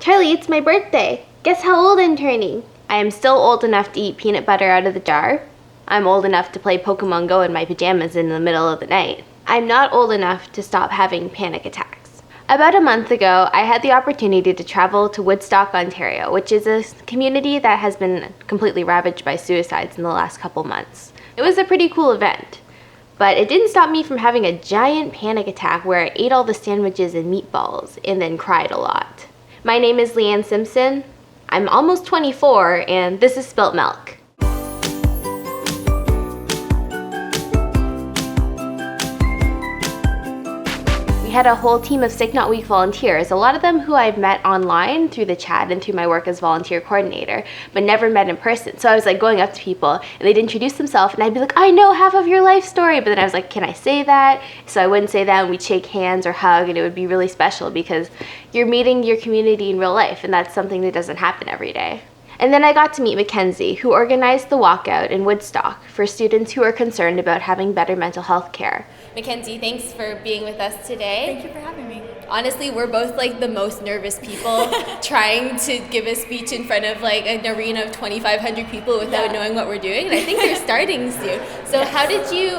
Charlie, it's my birthday. Guess how old I'm turning? I am still old enough to eat peanut butter out of the jar. I'm old enough to play Pokemon Go in my pajamas in the middle of the night. I'm not old enough to stop having panic attacks. About a month ago, I had the opportunity to travel to Woodstock, Ontario, which is a community that has been completely ravaged by suicides in the last couple months. It was a pretty cool event, but it didn't stop me from having a giant panic attack where I ate all the sandwiches and meatballs and then cried a lot. My name is Leanne Simpson. I'm almost 24, and this is Spilt Milk. We had a whole team of SickNotWeak volunteers, a lot of them who I've met online through the chat and through my work as volunteer coordinator, but never met in person. So I was like going up to people and they'd introduce themselves and I'd be like, I know half of your life story, but then I was like, can I say that? So I wouldn't say that, and we'd shake hands or hug, and it would be really special because you're meeting your community in real life, and that's something that doesn't happen every day. And then I got to meet Mackenzie, who organized the walkout in Woodstock for students who are concerned about having better mental health care. Mackenzie, thanks for being with us today. Thank you for having me. Honestly, we're both like the most nervous people trying to give a speech in front of like an arena of 2,500 people without knowing what we're doing, and I think they're starting soon. So yes.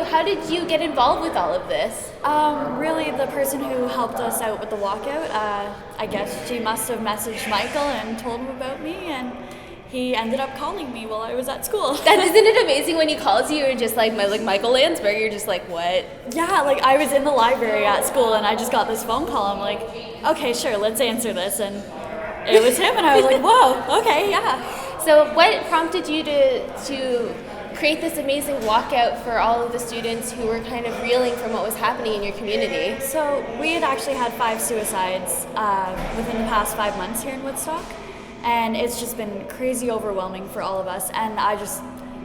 How did you get involved with all of this? Really, the person who helped us out with the walkout, I guess she must have messaged Michael and told him about me, and he ended up calling me while I was at school. That isn't it amazing when he calls you and just like Michael Landsberg, you're just like, what? Yeah, like I was in the library at school and I just got this phone call. I'm like, okay, sure, let's answer this. And it was him, and I was like, whoa, okay, yeah. So what prompted you to create this amazing walkout for all of the students who were kind of reeling from what was happening in your community? So we had actually had 5 suicides within the past 5 months here in Woodstock. And it's just been crazy overwhelming for all of us. And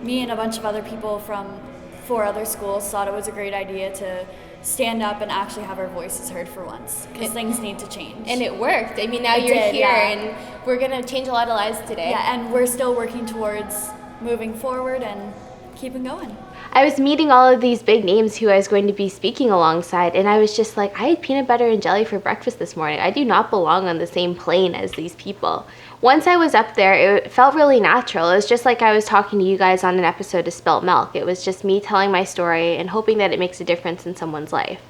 me and a bunch of other people from 4 other schools thought it was a great idea to stand up and actually have our voices heard for once, because things need to change. And it worked. I mean, now you're here, and we're going to change a lot of lives today. Yeah, and we're still working towards moving forward and keeping going. I was meeting all of these big names who I was going to be speaking alongside, and I was just like, I had peanut butter and jelly for breakfast this morning. I do not belong on the same plane as these people. Once I was up there, it felt really natural. It was just like I was talking to you guys on an episode of Spilt Milk. It was just me telling my story and hoping that it makes a difference in someone's life.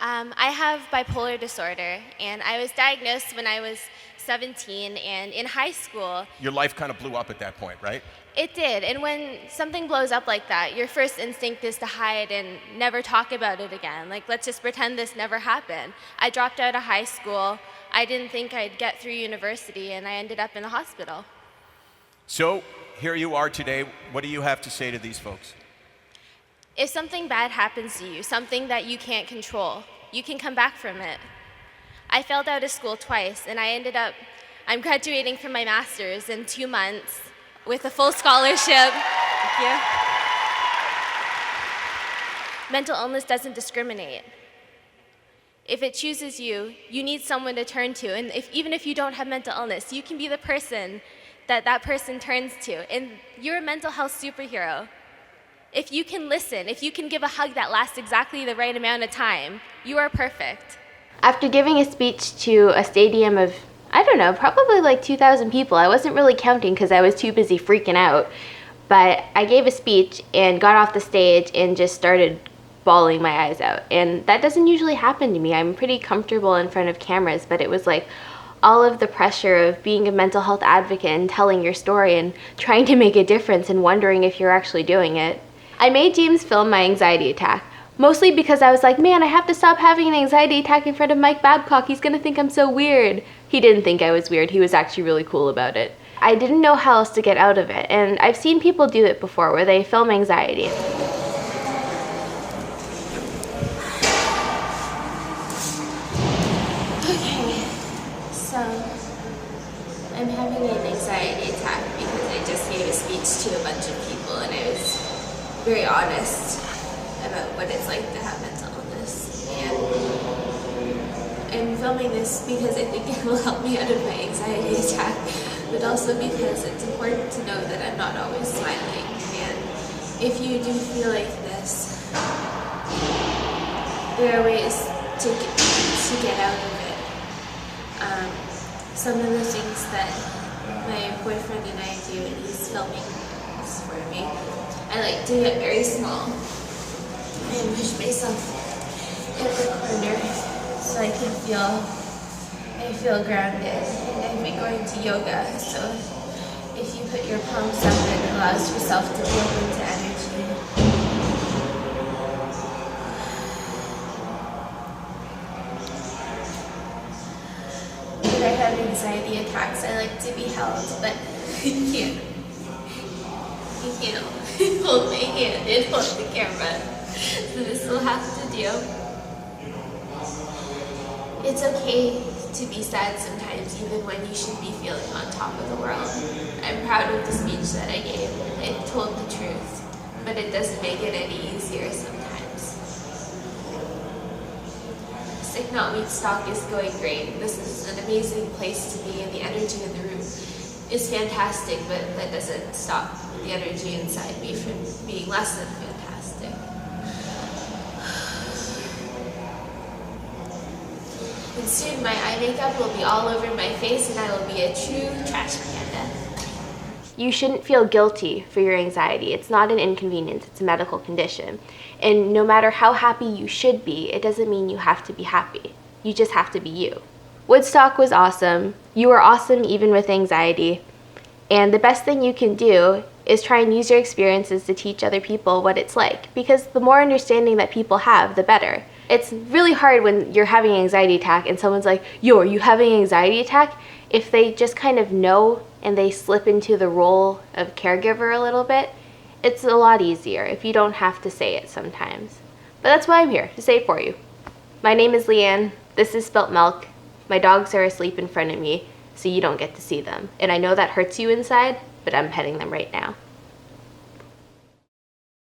I have bipolar disorder, and I was diagnosed when I was 17, and in high school. Your life kind of blew up at that point, right? It did, and when something blows up like that, your first instinct is to hide and never talk about it again. Like, let's just pretend this never happened. I dropped out of high school. I didn't think I'd get through university, and I ended up in the hospital. So, here you are today. What do you have to say to these folks? If something bad happens to you, something that you can't control, you can come back from it. I failed out of school twice, and I'm graduating from my master's in 2 months with a full scholarship. Thank you. Mental illness doesn't discriminate. If it chooses you, you need someone to turn to. And even if you don't have mental illness, you can be the person that person turns to. And you're a mental health superhero. If you can listen, if you can give a hug that lasts exactly the right amount of time, you are perfect. After giving a speech to a stadium of, I don't know, probably like 2,000 people, I wasn't really counting because I was too busy freaking out, but I gave a speech and got off the stage and just started bawling my eyes out. And that doesn't usually happen to me. I'm pretty comfortable in front of cameras, but it was like all of the pressure of being a mental health advocate and telling your story and trying to make a difference and wondering if you're actually doing it. I made James film my anxiety attack, mostly because I was like, man, I have to stop having an anxiety attack in front of Mike Babcock. He's gonna think I'm so weird. He didn't think I was weird. He was actually really cool about it. I didn't know how else to get out of it, and I've seen people do it before where they film anxiety. So, I'm having an anxiety attack because I just gave a speech to a bunch of people, and I was very honest about what it's like to have mental illness. And I'm filming this because I think it will help me out of my anxiety attack, but also because it's important to know that I'm not always smiling. And if you do feel like this, there are ways to get out of it. some of the things that my boyfriend and I do when he's filming this for me. I like to get very small and push myself in the corner so I feel grounded. And I've been going to yoga, so if you put your palms up, it allows yourself to be open to energy. When I have anxiety attacks, I like to be held, but you can't. You can't hold my hand and hold the camera, so this will have to do. It's okay to be sad sometimes, even when you should be feeling on top of the world. I'm proud of the speech that I gave. It told the truth, but it doesn't make it any easier sometimes. SickNotWeakStock is going great. This is an amazing place to be, and the energy in the room is fantastic, but that doesn't stop the energy inside me from being less than fantastic. And soon my eye makeup will be all over my face and I will be a true trash panda. You shouldn't feel guilty for your anxiety. It's not an inconvenience, it's a medical condition. And no matter how happy you should be, it doesn't mean you have to be happy. You just have to be you. Woodstock was awesome. You are awesome even with anxiety. And the best thing you can do is try and use your experiences to teach other people what it's like, because the more understanding that people have, the better. It's really hard when you're having an anxiety attack and someone's like, yo, are you having an anxiety attack? If they just kind of know and they slip into the role of caregiver a little bit, it's a lot easier if you don't have to say it sometimes. But that's why I'm here, to say it for you. My name is Leanne. This is SpiltMilk. My dogs are asleep in front of me, so you don't get to see them. And I know that hurts you inside, but I'm petting them right now.